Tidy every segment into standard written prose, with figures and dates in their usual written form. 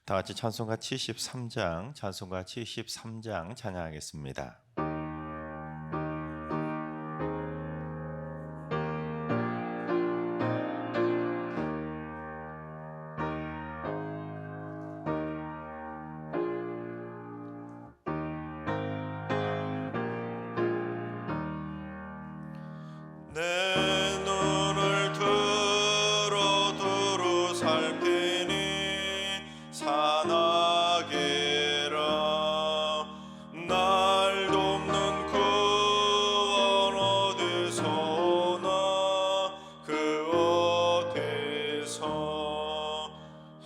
다 같이 찬송가 73장 찬양하겠습니다. 내 눈을 들어 두루 살피니 산악이라 날 돕는 구원 어디서 오나 그 어디서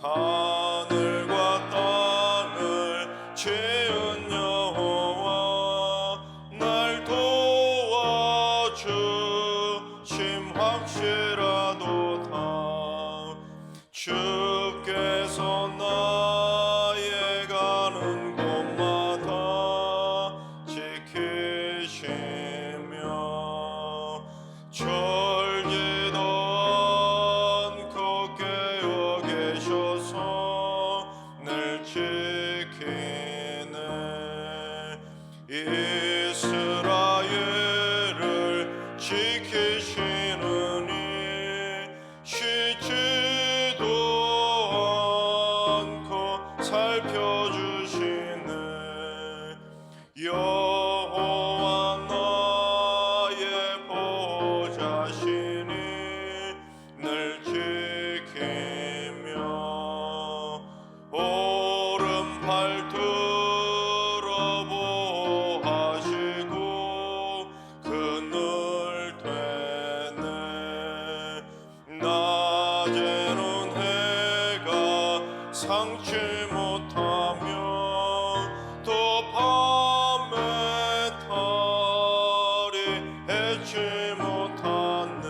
하늘과 땅을 지은 여호와 날 도와주심 확실하도다. 주께서 나의 가는 곳마다 지키시며 졸지도 않고 깨어 계셔서 늘 지키네. 이스라엘을 지키시느니 쉬지도 않고 살펴주시네. 여호와 나의 보호자시니 늘 지키며 오른팔 들어 보호하시고 그늘 되네. 낮에는 해가 상치 못하며 또 밤에 달이 해치 못하네.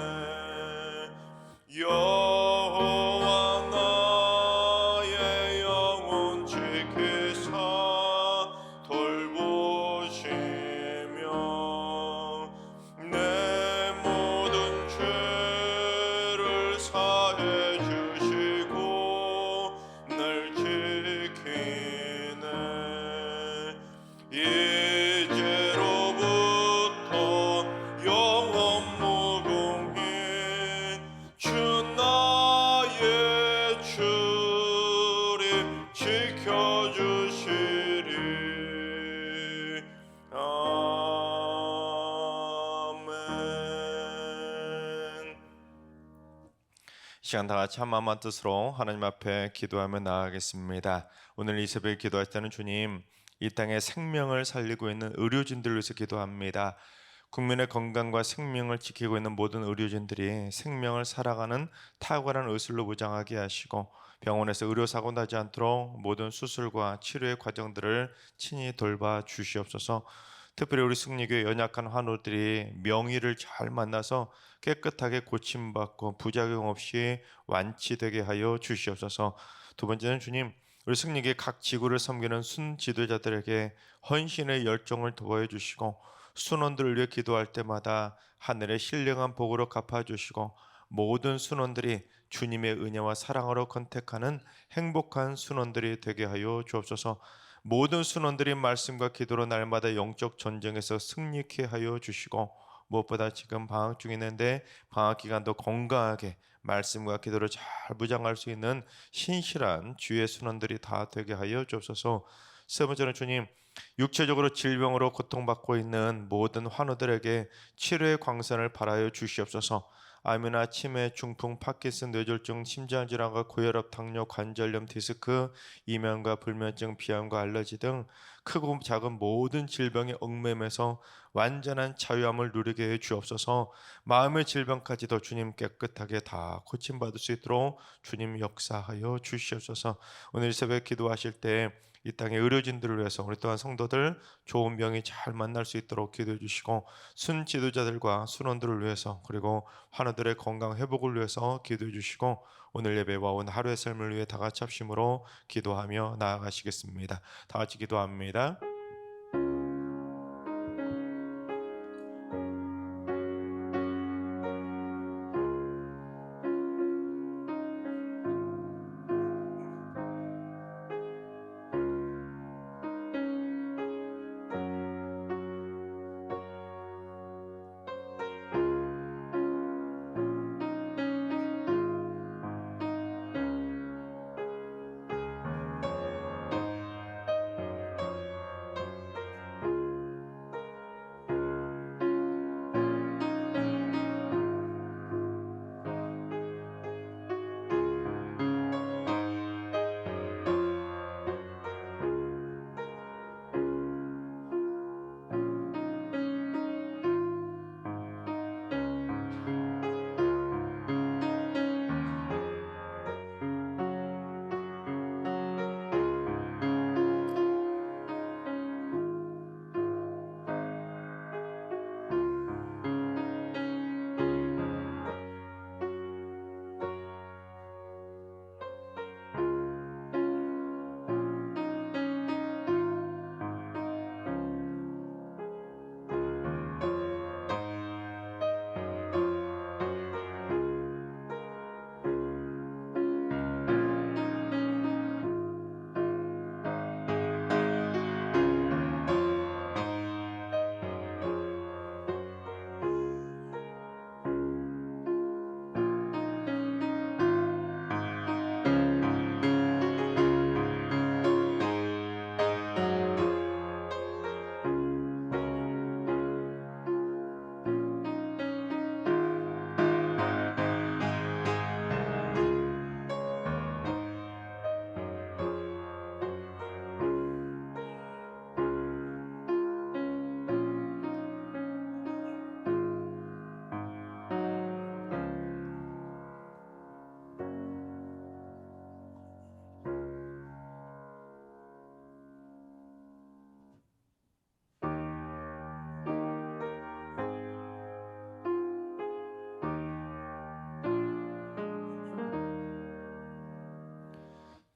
여호와 나의 영혼 지키사 돌보시며 내 모든 죄를 사해 주시고 늘 지키네. 이제로부터 영원 무궁히 주 나의 주를 지켜주시리. 아멘. 이 시간 다 같이 한마음한 뜻으로 하나님 앞에 기도하며 나아가겠습니다. 오늘 이 새벽에 기도할 때는 주님, 이 땅에 생명을 살리고 있는 의료진들을 위해서 기도합니다. 국민의 건강과 생명을 지키고 있는 모든 의료진들이 생명을 살아가는 탁월한 의술로 무장하게 하시고 병원에서 의료사고 나지 않도록 모든 수술과 치료의 과정들을 친히 돌봐 주시옵소서. 특별히 우리 승리교회 연약한 환우들이 명의를 잘 만나서 깨끗하게 고침받고 부작용 없이 완치되게 하여 주시옵소서. 두 번째는 주님, 우리 승리교회 각 지구를 섬기는 순 지도자들에게 헌신의 열정을 보여주시고 순원들을 위해 기도할 때마다 하늘의 신령한 복으로 갚아주시고 모든 순원들이 주님의 은혜와 사랑으로 컨택하는 행복한 순원들이 되게 하여 주옵소서. 모든 순원들이 말씀과 기도로 날마다 영적 전쟁에서 승리케 하여 주시고 무엇보다 지금 방학 중에 있는데 방학 기간도 건강하게 말씀과 기도를 잘 무장할 수 있는 신실한 주의 순원들이 다 되게 하여 주옵소서. 세 번째는 주님, 육체적으로 질병으로 고통받고 있는 모든 환우들에게 치료의 광선을 발하여 주시옵소서. 암이나 치매, 중풍, 파킨슨, 뇌졸중, 심장질환과 고혈압, 당뇨, 관절염, 디스크, 이명과 불면증, 비암과 알러지 등 크고 작은 모든 질병의 얽매임에서 완전한 자유함을 누리게 해 주옵소서. 마음의 질병까지도 주님 깨끗하게 다 고침받을 수 있도록 주님 역사하여 주시옵소서. 오늘 새벽 기도하실 때 이 땅의 의료진들을 위해서 우리 또한 성도들 좋은 병이 잘 만날 수 있도록 기도해 주시고 순 지도자들과 순원들을 위해서 그리고 환우들의 건강 회복을 위해서 기도해 주시고 오늘 예배와 오늘 하루의 삶을 위해 다 같이 합심으로 기도하며 나아가시겠습니다. 다 같이 기도합니다.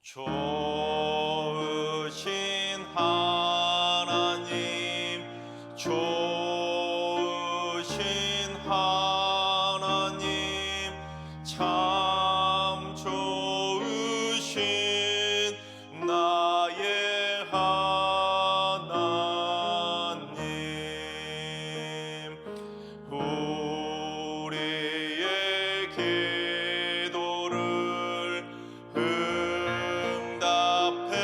좋으신 하나님, 좋으신 하나님, 참 좋으신 나의 하나님. 우리의 기도를 응답해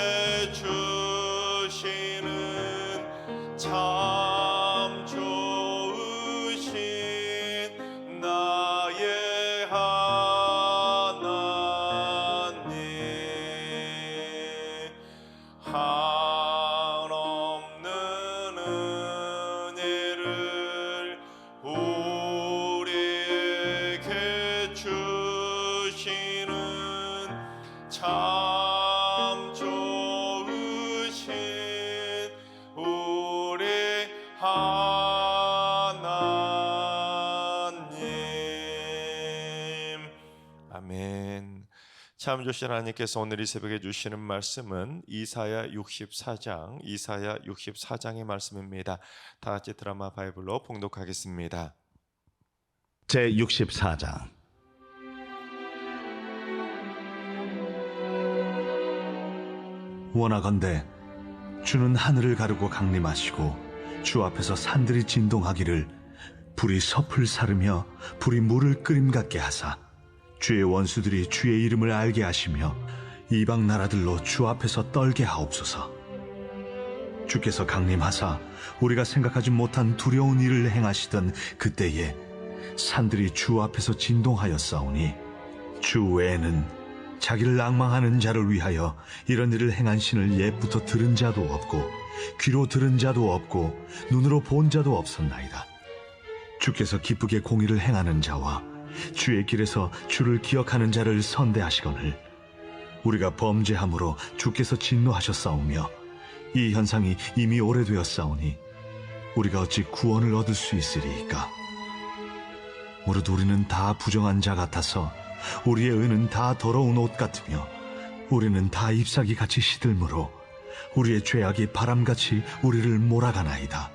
주시는 참 좋으신 나의 하나님. 한없는 은혜를 우리에게 주시는 참 좋으신 우리 하나님. 아멘. 참 좋으신 하나님께서 오늘 이 새벽에 주시는 말씀은 이사야 64장의 말씀입니다. 다 같이 드라마 바이블로 봉독하겠습니다. 제64장. 원하건대 주는 하늘을 가르고 강림하시고 주 앞에서 산들이 진동하기를 불이 섭을 사르며 불이 물을 끓임 같게 하사 주의 원수들이 주의 이름을 알게 하시며 이방 나라들로 주 앞에서 떨게 하옵소서. 주께서 강림하사 우리가 생각하지 못한 두려운 일을 행하시던 그때에 산들이 주 앞에서 진동하였사오니 주 외에는 자기를 앙망하는 자를 위하여 이런 일을 행한 신을 옛부터 들은 자도 없고 귀로 들은 자도 없고 눈으로 본 자도 없었나이다. 주께서 기쁘게 공의를 행하는 자와 주의 길에서 주를 기억하는 자를 선대하시거늘 우리가 범죄함으로 주께서 진노하셨사오며 이 현상이 이미 오래되었사오니 우리가 어찌 구원을 얻을 수 있으리이까. 무릇 우리는 다 부정한 자 같아서 우리의 의는 다 더러운 옷 같으며 우리는 다 잎사귀 같이 시들므로 우리의 죄악이 바람같이 우리를 몰아가나이다.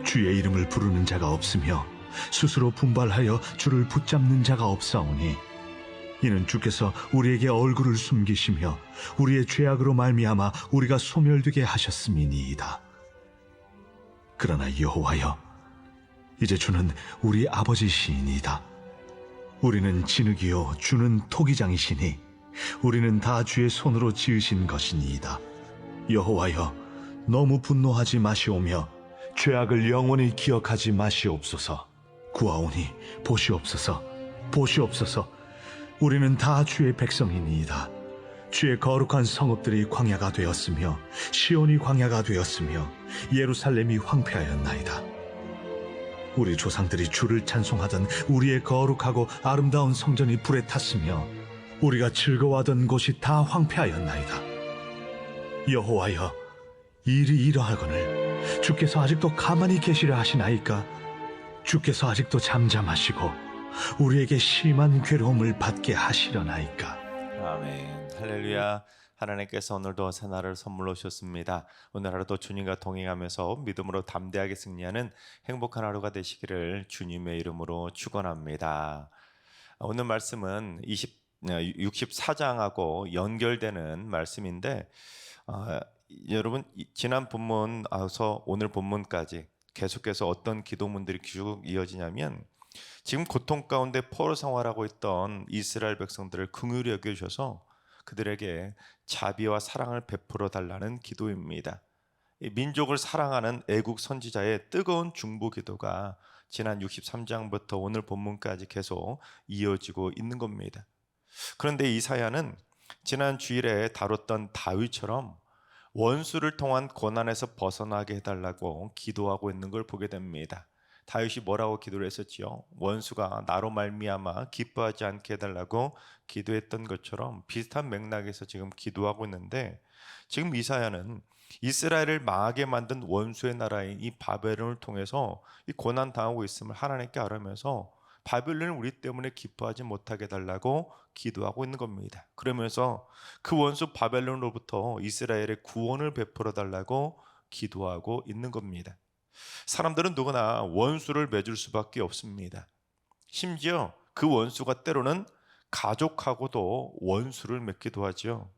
주의 이름을 부르는 자가 없으며 스스로 분발하여 주를 붙잡는 자가 없사오니 이는 주께서 우리에게 얼굴을 숨기시며 우리의 죄악으로 말미암아 우리가 소멸되게 하셨음이니이다. 그러나 여호와여, 이제 주는 우리 아버지시니이다. 우리는 진흙이요 주는 토기장이시니 우리는 다 주의 손으로 지으신 것이니이다. 여호와여, 너무 분노하지 마시오며 죄악을 영원히 기억하지 마시옵소서. 구하오니 보시옵소서, 보시옵소서. 우리는 다 주의 백성이니이다. 주의 거룩한 성읍들이 광야가 되었으며 시온이 광야가 되었으며 예루살렘이 황폐하였나이다. 우리 조상들이 주를 찬송하던 우리의 거룩하고 아름다운 성전이 불에 탔으며 우리가 즐거워하던 곳이 다 황폐하였나이다. 여호와여, 일이 이러하거늘 주께서 아직도 가만히 계시려 하시나이까? 주께서 아직도 잠잠하시고 우리에게 심한 괴로움을 받게 하시려나이까? 아멘. 할렐루야. 하나님께서 오늘도 새날을 선물로 주셨습니다. 오늘 하루도 주님과 동행하면서 믿음으로 담대하게 승리하는 행복한 하루가 되시기를 주님의 이름으로 축원합니다. 오늘 말씀은 64장하고 연결되는 말씀인데 여러분 지난 본문에서 오늘 본문까지 계속해서 어떤 기도문들이 쭉 이어지냐면 지금 고통 가운데 포로 생활하고 있던 이스라엘 백성들을 긍휼히 여겨주셔서 그들에게 자비와 사랑을 베풀어 달라는 기도입니다. 민족을 사랑하는 애국 선지자의 뜨거운 중보 기도가 지난 63장부터 오늘 본문까지 계속 이어지고 있는 겁니다. 그런데 이사야는 지난 주일에 다뤘던 다윗처럼 원수를 통한 고난에서 벗어나게 해달라고 기도하고 있는 걸 보게 됩니다. 다윗이 뭐라고 기도를 했었지요? 원수가 나로 말미암아 기뻐하지 않게 해달라고 기도했던 것처럼 비슷한 맥락에서 지금 기도하고 있는데, 지금 이사야는 이스라엘을 망하게 만든 원수의 나라인 이 바벨론을 통해서 이 고난 당하고 있음을 하나님께 아뢰면서 바벨론이 우리 때문에 기뻐하지 못하게 해달라고 기도하고 있는 겁니다. 그러면서 그 원수 바벨론으로부터 이스라엘의 구원을 베풀어 달라고 기도하고 있는 겁니다. 사람들은 누구나 원수를 맺을 수밖에 없습니다. 심지어 그 원수가 때로는 가족하고도 원수를 맺기도 하죠.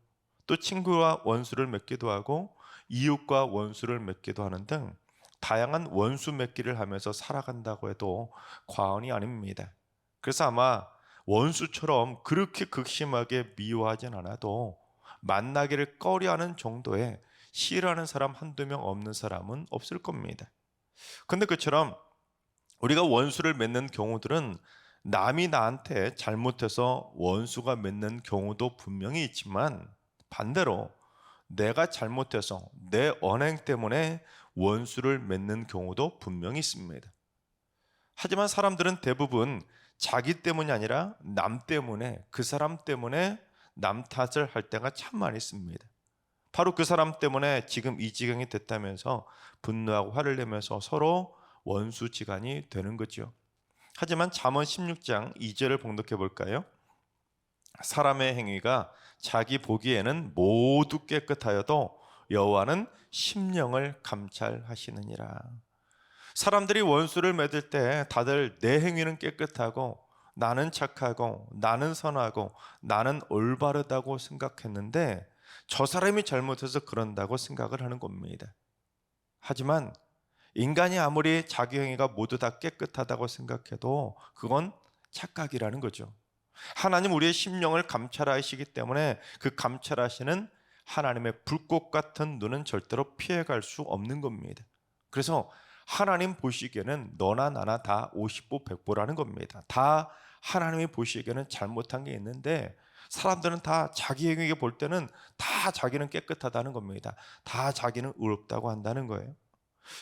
또 친구와 원수를 맺기도 하고 이웃과 원수를 맺기도 하는 등 다양한 원수 맺기를 하면서 살아간다고 해도 과언이 아닙니다. 그래서 아마 원수처럼 그렇게 극심하게 미워하진 않아도 만나기를 꺼려하는 정도의 싫어하는 사람 한두 명 없는 사람은 없을 겁니다. 근데 그처럼 우리가 원수를 맺는 경우들은 남이 나한테 잘못해서 원수가 맺는 경우도 분명히 있지만 반대로 내가 잘못해서 내 언행 때문에 원수를 맺는 경우도 분명히 있습니다. 하지만 사람들은 대부분 자기 때문이 아니라 남 때문에, 그 사람 때문에 남 탓을 할 때가 참 많이 있습니다. 바로 그 사람 때문에 지금 이 지경이 됐다면서 분노하고 화를 내면서 서로 원수지간이 되는 거죠. 하지만 잠언 16장 2절을 봉독해 볼까요? 사람의 행위가 자기 보기에는 모두 깨끗하여도 여호와는 심령을 감찰하시느니라. 사람들이 원수를 맺을 때 다들 내 행위는 깨끗하고 나는 착하고 나는 선하고 나는 올바르다고 생각했는데 저 사람이 잘못해서 그런다고 생각을 하는 겁니다. 하지만 인간이 아무리 자기 행위가 모두 다 깨끗하다고 생각해도 그건 착각이라는 거죠. 하나님 우리의 심령을 감찰하시기 때문에 그 감찰하시는 하나님의 불꽃 같은 눈은 절대로 피해갈 수 없는 겁니다. 그래서 하나님 보시기에는 너나 나나 다 50보 100보라는 겁니다. 다 하나님이 보시기에는 잘못한 게 있는데 사람들은 다 자기 행위에 볼 때는 다 자기는 깨끗하다는 겁니다. 다 자기는 의롭다고 한다는 거예요.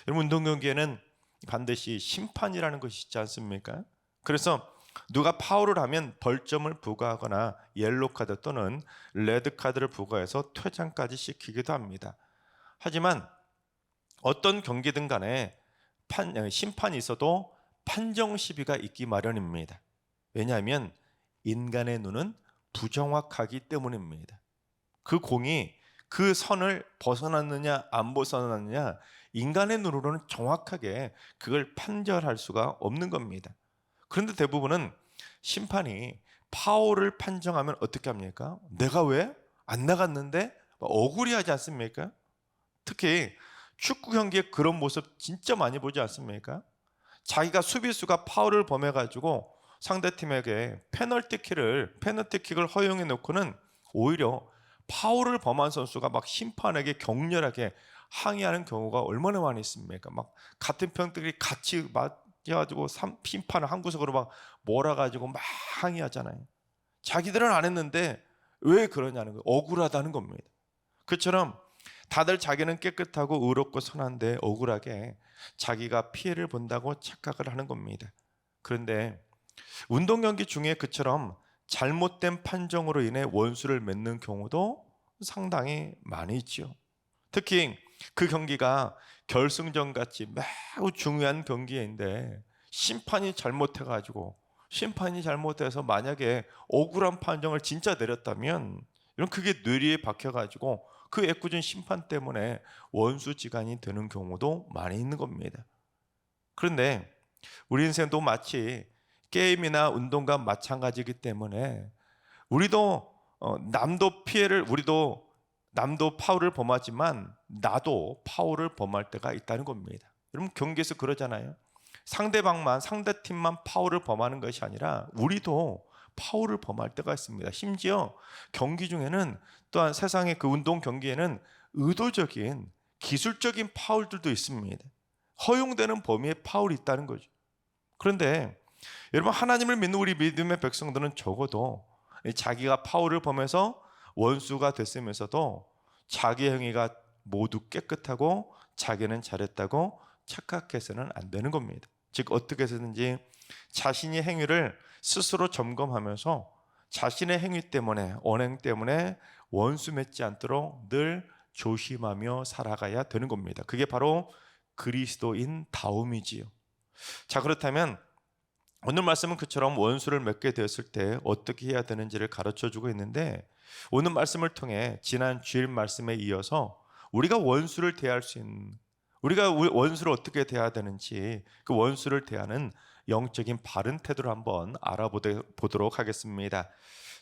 여러분 운동 경기에는 반드시 심판이라는 것이 있지 않습니까? 그래서 누가 파울을 하면 벌점을 부과하거나 옐로 카드 또는 레드 카드를 부과해서 퇴장까지 시키기도 합니다. 하지만 어떤 경기든 간에 심판이 있어도 판정 시비가 있기 마련입니다. 왜냐하면 인간의 눈은 부정확하기 때문입니다. 그 공이 그 선을 벗어났느냐 안 벗어났느냐 인간의 눈으로는 정확하게 그걸 판결할 수가 없는 겁니다. 그런데 대부분은 심판이 파울을 판정하면 어떻게 합니까? 내가 왜 안 나갔는데 억울해하지 않습니까? 특히 축구 경기에 그런 모습 진짜 많이 보지 않습니까? 자기가 수비수가 파울을 범해가지고 상대팀에게 페널티킥을 허용해 놓고는 오히려 파울을 범한 선수가 막 심판에게 격렬하게 항의하는 경우가 얼마나 많이 있습니까? 막 같은 편들이 같이 맞아가지고 심판을 한 구석으로 막 몰아가지고 막 항의하잖아요. 자기들은 안 했는데 왜 그러냐는 거예요. 억울하다는 겁니다. 그처럼 다들 자기는 깨끗하고 의롭고 선한데 억울하게 자기가 피해를 본다고 착각을 하는 겁니다. 그런데 운동 경기 중에 그처럼 잘못된 판정으로 인해 원수를 맺는 경우도 상당히 많이 있죠. 특히 그 경기가 결승전 같이 매우 중요한 경기인데 심판이 잘못해서 만약에 억울한 판정을 진짜 내렸다면 이런 그게 뇌리에 박혀가지고 그 애꿎은 심판 때문에 원수지간이 되는 경우도 많이 있는 겁니다. 그런데 우리 인생도 마치 게임이나 운동과 마찬가지이기 때문에 우리도 남도 파울을 범하지만 나도 파울을 범할 때가 있다는 겁니다. 여러분 경기에서 그러잖아요. 상대팀만 파울을 범하는 것이 아니라 우리도 파울을 범할 때가 있습니다. 심지어 경기 중에는 또한 세상의 그 운동 경기에는 의도적인 기술적인 파울들도 있습니다. 허용되는 범위의 파울이 있다는 거죠. 그런데 여러분 하나님을 믿는 우리 믿음의 백성들은 적어도 자기가 파울을 범해서 원수가 됐으면서도 자기 행위가 모두 깨끗하고 자기는 잘했다고 착각해서는 안 되는 겁니다. 즉 어떻게 해서든지 자신의 행위를 스스로 점검하면서 자신의 행위 때문에 언행 때문에 원수 맺지 않도록 늘 조심하며 살아가야 되는 겁니다. 그게 바로 그리스도인 다움이지요. 자 그렇다면 오늘 말씀은 그처럼 원수를 맺게 되었을 때 어떻게 해야 되는지를 가르쳐주고 있는데, 오늘 말씀을 통해 지난 주일 말씀에 이어서 우리가 원수를 대할 수 있는, 우리가 원수를 어떻게 대해야 되는지, 그 원수를 대하는 영적인 바른 태도를 한번 알아보도록 하겠습니다.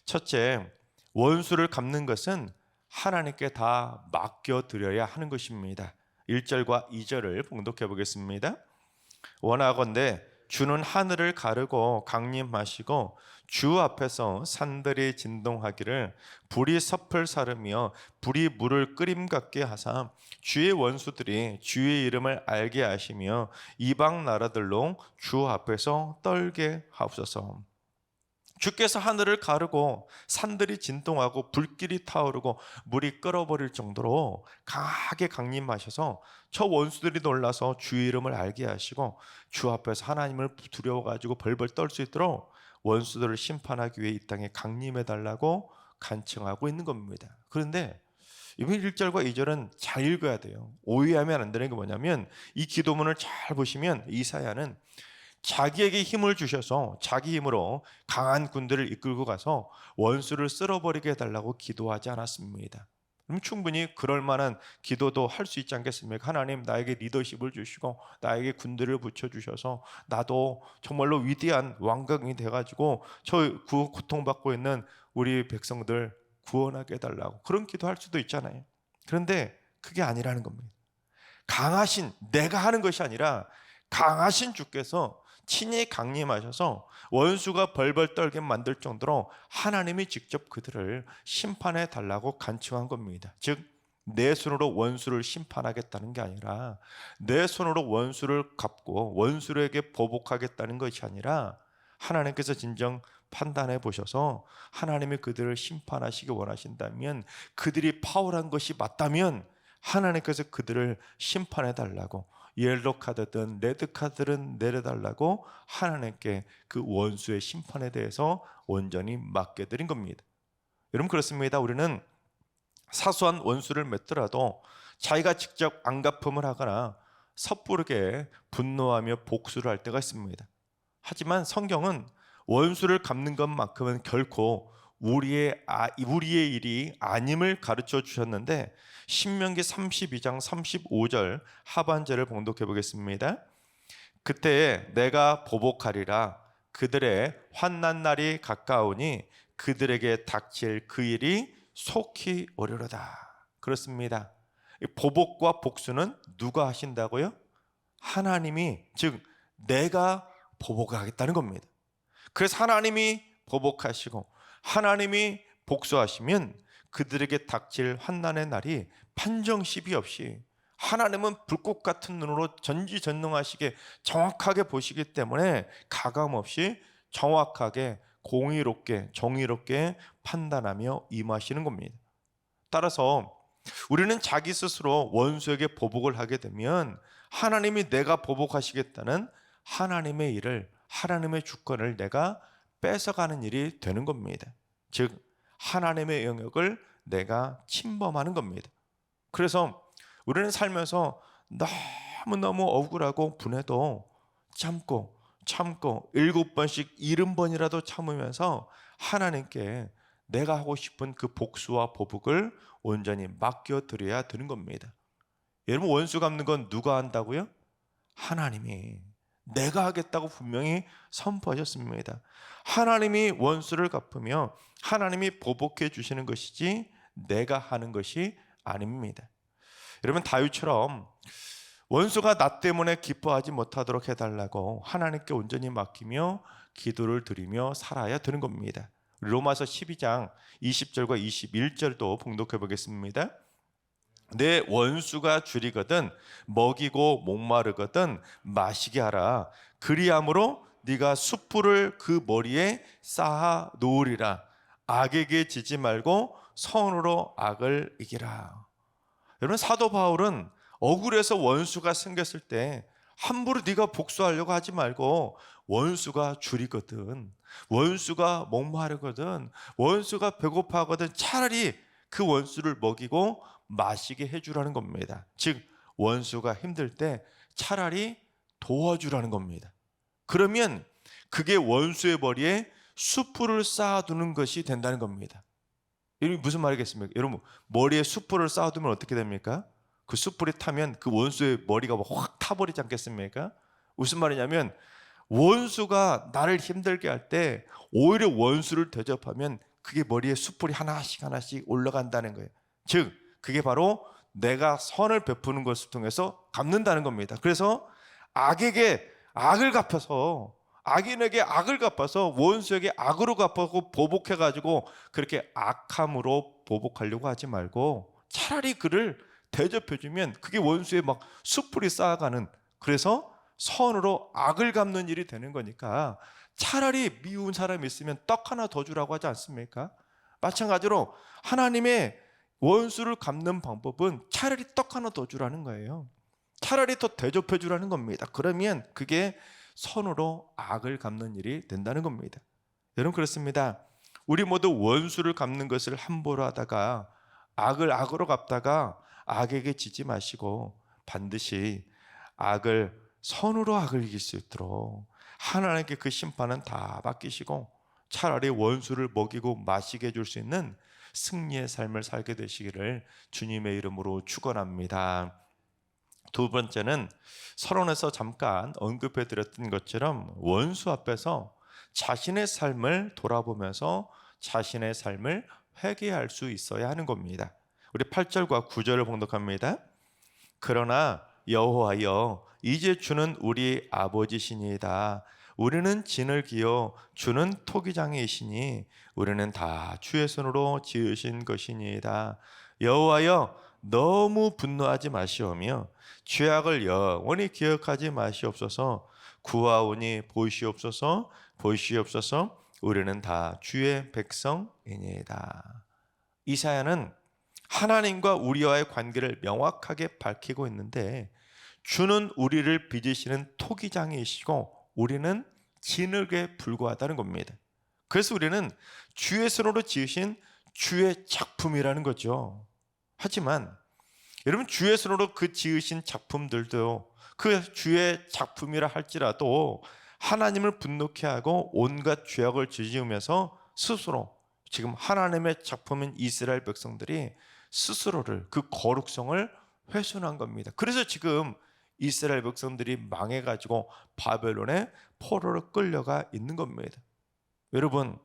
첫째, 원수를 갚는 것은 하나님께 다 맡겨드려야 하는 것입니다. 1절과 2절을 봉독해 보겠습니다. 원하건대 주는 하늘을 가르고 강림하시고 주 앞에서 산들이 진동하기를 불이 섭을 사르며 불이 물을 끓임 같게 하사 주의 원수들이 주의 이름을 알게 하시며 이방 나라들로 주 앞에서 떨게 하옵소서. 주께서 하늘을 가르고 산들이 진동하고 불길이 타오르고 물이 끓어버릴 정도로 강하게 강림하셔서 저 원수들이 놀라서 주의 이름을 알게 하시고 주 앞에서 하나님을 두려워가지고 벌벌 떨 수 있도록 원수들을 심판하기 위해 이 땅에 강림해 달라고 간청하고 있는 겁니다. 그런데 이번 1절과 2절은 잘 읽어야 돼요. 오해하면 안 되는 게 뭐냐면, 이 기도문을 잘 보시면 이사야는 자기에게 힘을 주셔서 자기 힘으로 강한 군대를 이끌고 가서 원수를 쓸어버리게 해달라고 기도하지 않았습니다. 그럼 충분히 그럴 만한 기도도 할 수 있지 않겠습니까? 하나님, 나에게 리더십을 주시고 나에게 군대를 붙여주셔서 나도 정말로 위대한 왕궁이 돼가지고 저 고통받고 있는 우리 백성들 구원하게 해달라고, 그런 기도할 수도 있잖아요. 그런데 그게 아니라는 겁니다. 강하신, 내가 하는 것이 아니라 강하신 주께서 친히 강림하셔서 원수가 벌벌 떨게 만들 정도로 하나님이 직접 그들을 심판해 달라고 간청한 겁니다. 즉, 내 손으로 원수를 심판하겠다는 게 아니라, 내 손으로 원수를 갚고 원수에게 보복하겠다는 것이 아니라, 하나님께서 진정 판단해 보셔서 하나님이 그들을 심판하시기 원하신다면, 그들이 파울한 것이 맞다면 하나님께서 그들을 심판해 달라고, 옐로 카드든 레드 카드든 내려달라고 하나님께 그 원수의 심판에 대해서 온전히 맡겨드린 겁니다. 여러분, 그렇습니다. 우리는 사소한 원수를 맺더라도 자기가 직접 안갚음을 하거나 섣부르게 분노하며 복수를 할 때가 있습니다. 하지만 성경은 원수를 갚는 것만큼은 결코 우리의 일이 아님을 가르쳐 주셨는데, 신명기 32장 35절 하반절을 봉독해 보겠습니다. 그때에 내가 보복하리라. 그들의 환난 날이 가까우니 그들에게 닥칠 그 일이 속히 오리로다. 그렇습니다. 보복과 복수는 누가 하신다고요? 하나님이, 즉 내가 보복하겠다는 겁니다. 그래서 하나님이 보복하시고 하나님이 복수하시면 그들에게 닥칠 환난의 날이 판정 시비 없이, 하나님은 불꽃 같은 눈으로 전지전능하시게 정확하게 보시기 때문에 가감없이 정확하게 공의롭게 정의롭게 판단하며 임하시는 겁니다. 따라서 우리는 자기 스스로 원수에게 보복을 하게 되면 하나님이 내가 보복하시겠다는 하나님의 일을, 하나님의 주권을 내가 뺏어가는 일이 되는 겁니다. 즉, 하나님의 영역을 내가 침범하는 겁니다. 그래서 우리는 살면서 너무너무 억울하고 분해도 참고 7번씩 70번이라도 참으면서 하나님께 내가 하고 싶은 그 복수와 보복을 온전히 맡겨드려야 되는 겁니다. 여러분, 원수 갚는 건 누가 한다고요? 하나님이. 내가 하겠다고 분명히 선포하셨습니다. 하나님이 원수를 갚으며 하나님이 보복해 주시는 것이지 내가 하는 것이 아닙니다. 여러분, 다윗처럼 원수가 나 때문에 기뻐하지 못하도록 해달라고 하나님께 온전히 맡기며 기도를 드리며 살아야 되는 겁니다. 로마서 12장 20절과 21절도 봉독해 보겠습니다. 내 원수가 줄이거든 먹이고 목마르거든 마시게 하라. 그리함으로 네가 숯불을 그 머리에 쌓아 놓으리라. 악에게 지지 말고 선으로 악을 이기라. 여러분, 사도 바울은 억울해서 원수가 생겼을 때 함부로 네가 복수하려고 하지 말고, 원수가 줄이거든, 원수가 목마르거든, 원수가 배고파하거든 차라리 그 원수를 먹이고 마시게 해주라는 겁니다. 즉, 원수가 힘들 때 차라리 도와주라는 겁니다. 그러면 그게 원수의 머리에 숯불을 쌓아두는 것이 된다는 겁니다. 여러분 무슨 말이겠습니까? 여러분 머리에 숯불을 쌓아두면 어떻게 됩니까? 그 숯불이 타면 그 원수의 머리가 확 타버리지 않겠습니까? 무슨 말이냐면 원수가 나를 힘들게 할 때 오히려 원수를 대접하면 그게 머리에 숯불이 하나씩 하나씩 올라간다는 거예요. 즉 그게 바로 내가 선을 베푸는 것을 통해서 갚는다는 겁니다. 그래서 악에게 악을 갚아서 악인에게 악을 갚아서 원수에게 악으로 갚아서 보복해가지고 그렇게 악함으로 보복하려고 하지 말고 차라리 그를 대접해주면 그게 원수의 막 숯불이 쌓아가는, 그래서 선으로 악을 갚는 일이 되는 거니까 차라리 미운 사람이 있으면 떡 하나 더 주라고 하지 않습니까? 마찬가지로 하나님의 원수를 갚는 방법은 차라리 떡 하나 더 주라는 거예요. 차라리 더 대접해 주라는 겁니다. 그러면 그게 선으로 악을 갚는 일이 된다는 겁니다. 여러분 그렇습니다. 우리 모두 원수를 갚는 것을 함부로 하다가 악을 악으로 갚다가 악에게 지지 마시고 반드시 악을 선으로 악을 이길 수 있도록 하나님께 그 심판은 다 맡기시고 차라리 원수를 먹이고 마시게 해줄 수 있는 승리의 삶을 살게 되시기를 주님의 이름으로 축원합니다. 두 번째는 서론에서 잠깐 언급해 드렸던 것처럼 원수 앞에서 자신의 삶을 돌아보면서 자신의 삶을 회개할 수 있어야 하는 겁니다. 우리 8절과 9절을 봉독합니다. 그러나 여호와여 이제 주는 우리 아버지시니이다. 우리는 진을 기어 주는 토기장이시니 우리는 다 주의 손으로 지으신 것이니이다. 여호와여 너무 분노하지 마시오며 죄악을 영원히 기억하지 마시옵소서. 구하오니 보시옵소서. 보시옵소서. 우리는 다 주의 백성이니이다. 이사야는 하나님과 우리와의 관계를 명확하게 밝히고 있는데 주는 우리를 빚으시는 토기장이시고 우리는 진흙에 불과하다는 겁니다. 그래서 우리는 주의 손으로 지으신 주의 작품이라는 거죠. 하지만 여러분 주의 손으로 그 지으신 작품들도 그 주의 작품이라 할지라도 하나님을 분노케 하고 온갖 죄악을 저지르면서 스스로 지금 하나님의 작품인 이스라엘 백성들이 스스로를 그 거룩성을 훼손한 겁니다. 그래서 지금 이스라엘 백성들이 망해가지고 바벨론의 포로로 끌려가 있는 겁니다. 여러분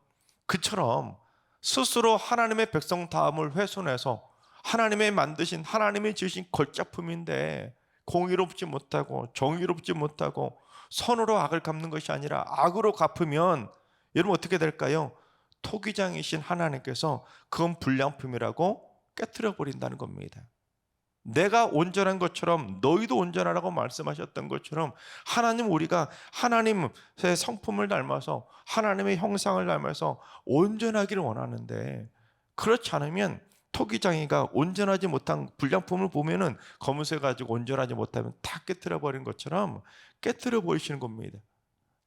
그처럼 스스로 하나님의 백성다움을 훼손해서 하나님의 만드신 하나님의 지으신 걸작품인데 공의롭지 못하고 정의롭지 못하고 선으로 악을 갚는 것이 아니라 악으로 갚으면 여러분 어떻게 될까요? 토기장이신 하나님께서 그건 불량품이라고 깨트려 버린다는 겁니다. 내가 온전한 것처럼 너희도 온전하라고 말씀하셨던 것처럼 하나님 우리가 하나님의 성품을 닮아서 하나님의 형상을 닮아서 온전하기를 원하는데 그렇지 않으면 토기장이가 온전하지 못한 불량품을 보면은 검은색 가지고 온전하지 못하면 다 깨트려 버린 것처럼 깨트려 버리시는 겁니다.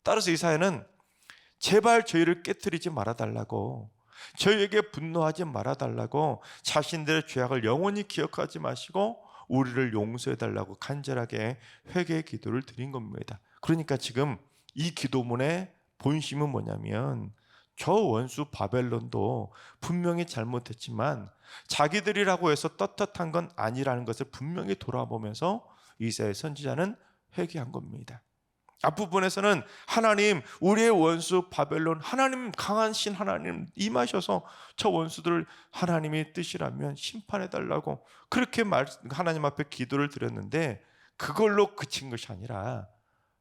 따라서 이사야는 제발 저희를 깨트리지 말아달라고, 저희에게 분노하지 말아달라고, 자신들의 죄악을 영원히 기억하지 마시고 우리를 용서해달라고 간절하게 회개의 기도를 드린 겁니다. 그러니까 지금 이 기도문의 본심은 뭐냐면 저 원수 바벨론도 분명히 잘못했지만 자기들이라고 해서 떳떳한 건 아니라는 것을 분명히 돌아보면서 이사야 선지자는 회개한 겁니다. 앞부분에서는 하나님 우리의 원수 바벨론 하나님 강한 신 하나님 임하셔서 저 원수들을 하나님의 뜻이라면 심판해달라고 그렇게 하나님 앞에 기도를 드렸는데 그걸로 그친 것이 아니라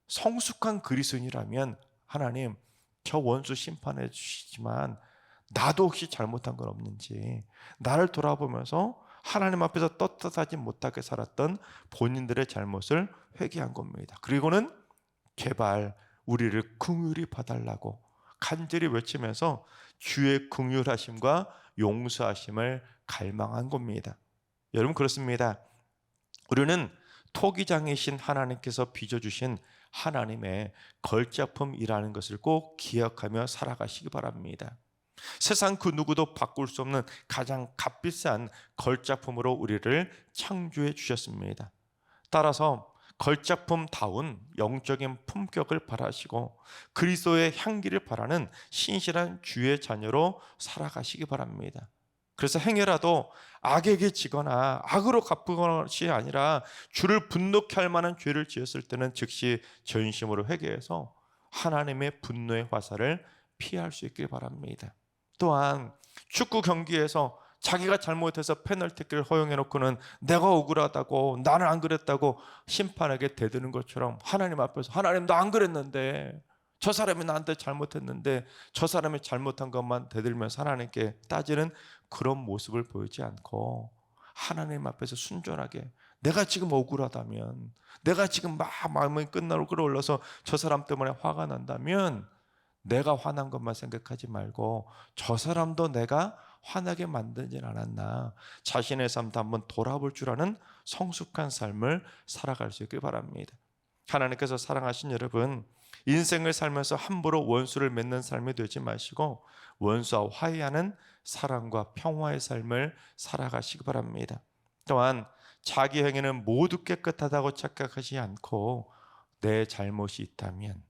성숙한 그리스도인이라면 하나님 저 원수 심판해 주시지만 나도 혹시 잘못한 건 없는지 나를 돌아보면서 하나님 앞에서 떳떳하지 못하게 살았던 본인들의 잘못을 회개한 겁니다. 그리고는 제발 우리를 긍휼히 봐달라고 간절히 외치면서 주의 긍휼하심과 용서하심을 갈망한 겁니다. 여러분 그렇습니다. 우리는 토기장이신 하나님께서 빚어주신 하나님의 걸작품이라는 것을 꼭 기억하며 살아가시기 바랍니다. 세상 그 누구도 바꿀 수 없는 가장 값비싼 걸작품으로 우리를 창조해 주셨습니다. 따라서 걸작품다운 영적인 품격을 바라시고 그리스도의 향기를 바라는 신실한 주의 자녀로 살아가시기 바랍니다. 그래서 행여라도 악에게 지거나 악으로 갚은 것이 아니라 주를 분노케 할 만한 죄를 지었을 때는 즉시 전심으로 회개해서 하나님의 분노의 화살을 피할 수 있길 바랍니다. 또한 축구 경기에서 자기가 잘못해서 페널티킥을 허용해 놓고는 내가 억울하다고, 나는 안 그랬다고 심판에게 대드는 것처럼 하나님 앞에서 하나님 나 안 그랬는데, 저 사람이 나한테 잘못했는데 저 사람이 잘못한 것만 대들면서 하나님께 따지는 그런 모습을 보이지 않고 하나님 앞에서 순전하게, 내가 지금 억울하다면, 내가 지금 막 마음이 끝나고 끌어올라서 저 사람 때문에 화가 난다면 내가 화난 것만 생각하지 말고 저 사람도 내가 화나게 만들진 않았나, 자신의 삶도 한번 돌아볼 줄 아는 성숙한 삶을 살아갈 수 있길 바랍니다. 하나님께서 사랑하신 여러분, 인생을 살면서 함부로 원수를 맺는 삶이 되지 마시고 원수와 화해하는 사랑과 평화의 삶을 살아가시기 바랍니다. 또한 자기 행위는 모두 깨끗하다고 착각하지 않고 내 잘못이 있다면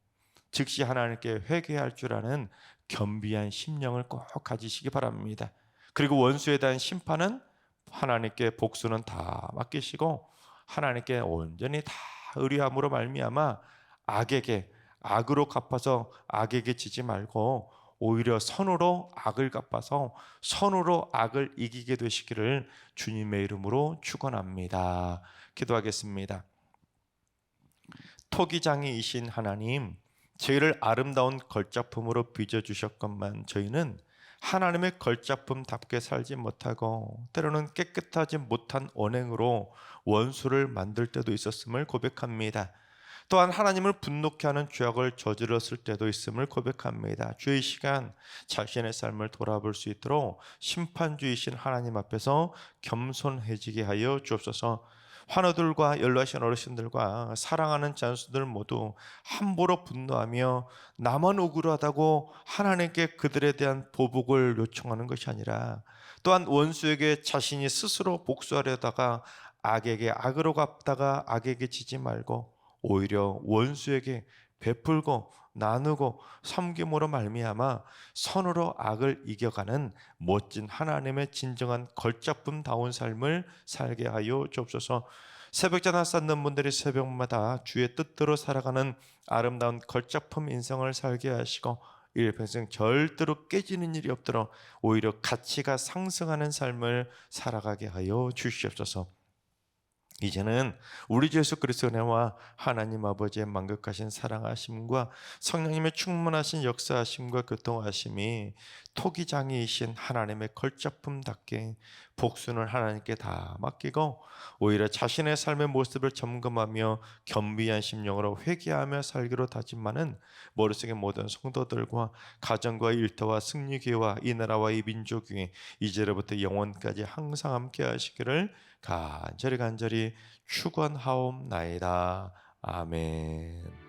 즉시 하나님께 회개할 줄 아는 겸비한 심령을 꼭 가지시기 바랍니다. 그리고 원수에 대한 심판은 하나님께, 복수는 다 맡기시고 하나님께 온전히 다 의뢰함으로 말미암아 악에게 악으로 갚아서 악에게 지지 말고 오히려 선으로 악을 갚아서 선으로 악을 이기게 되시기를 주님의 이름으로 축원합니다. 기도하겠습니다. 토기장이이신 하나님, 저희를 아름다운 걸작품으로 빚어주셨건만 저희는 하나님의 걸작품답게 살지 못하고 때로는 깨끗하지 못한 언행으로 원수를 만들 때도 있었음을 고백합니다. 또한 하나님을 분노케 하는 죄악을 저질렀을 때도 있음을 고백합니다. 주의 시간 자신의 삶을 돌아볼 수 있도록 심판주이신 하나님 앞에서 겸손해지게 하여 주옵소서. 환우들과 연로하신 어르신들과 사랑하는 자손들 모두 함부로 분노하며 나만 억울하다고 하나님께 그들에 대한 보복을 요청하는 것이 아니라 또한 원수에게 자신이 스스로 복수하려다가 악에게 악으로 갚다가 악에게 지지 말고 오히려 원수에게 베풀고 나누고 섬김으로 말미암아 선으로 악을 이겨가는 멋진 하나님의 진정한 걸작품다운 삶을 살게 하여 주옵소서. 새벽자나 쌓는 분들이 새벽마다 주의 뜻대로 살아가는 아름다운 걸작품 인생을 살게 하시고 일평생 절대로 깨지는 일이 없도록 오히려 가치가 상승하는 삶을 살아가게 하여 주시옵소서. 이제는 우리 주 예수 그리스도의 은혜와 하나님 아버지의 만극하신 사랑하심과 성령님의 충만하신 역사하심과 교통하심이 토기장이이신 하나님의 걸작품답게 복수는 하나님께 다 맡기고 오히려 자신의 삶의 모습을 점검하며 겸비한 심령으로 회개하며 살기로 다짐하는 머릿속의 모든 성도들과 가정과 일터와 승리교회와 이 나라와 이 민족이 이제로부터 영원까지 항상 함께 하시기를 간절히 축원하옵나이다. 아멘.